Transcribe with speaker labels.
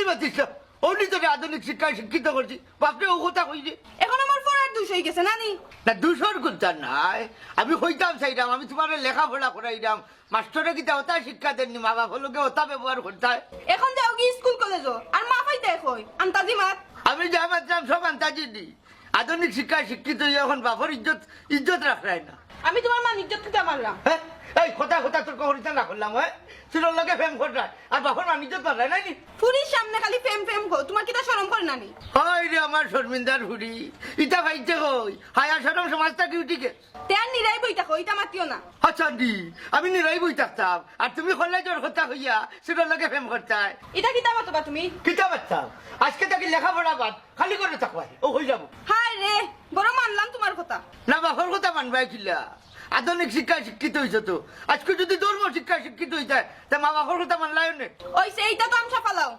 Speaker 1: তুই বাতিস অমনি তোকে আধুনিক শিক্ষায় শিক্ষিত করছি বাপরে ও কথা কইছি
Speaker 2: এখন আমার পড়ার দোষ হয়ে গেছে নানি।
Speaker 1: না দুশোর কথা নাই আমি হইতাম চাইতাম আমি তোমার লেখাপড়া করাইতাম মাস্টারে কিতা ওটা শিক্ষা দেননি মা বাপ লোকে ওটা ব্যবহার করতে
Speaker 2: এখন যাও কি স্কুল কলেজও আর মা পাইতে কই আন্তাজি মাত।
Speaker 1: আমি যা মাত্রাম সব আন্তাজি দিই আধুনিক শিক্ষায় শিক্ষিত হয়ে এখন বাপর ইজ্জত ইজ্জত রাখাই না।
Speaker 2: আমি তোমার মান ইজ্জত দিতে পারলাম।
Speaker 1: হ্যাঁ এই কথা কথা তোর কহরিতা না করলাম হ্যাঁ তোর লগে ফেম করতে আর বাপর মান ইজ্জত পারলাই নাই নি
Speaker 2: ফুরির সামনে খালি ফেম ফেম কো তোমার কিটা শরম করে নানি।
Speaker 1: হয় রে আমার শর্মিন্দার ফুড়ি ইটা ভাইতে কই হায়া সরম সমাজটা কি উঠিকে
Speaker 2: তেয়ার নিরাই বইতা কই ইটা মাতিও না।
Speaker 1: আচ্ছা দি আমি নিরাই বই থাকতাম আর তুমি করলে তোর কথা হইয়া সেটার লগে ফেম করতে
Speaker 2: এটা কিটা মাতবা তুমি।
Speaker 1: কিতা বাচ্চাম আজকে তাকে লেখাপড়া বাদ খালি করে থাকবাই ও হয়ে যাবো
Speaker 2: হায় রে বড় মানলাম তোমার কথা।
Speaker 1: না বাপর কথা মানবাই কিলা আধুনিক শিক্ষায় শিক্ষিত হয়েছে তো আজকে যদি ধর্ম শিক্ষায় শিক্ষিত হইতে তা মা বাপর কথা মানলাই
Speaker 2: ওই সেইটা তো আমসা পালাও।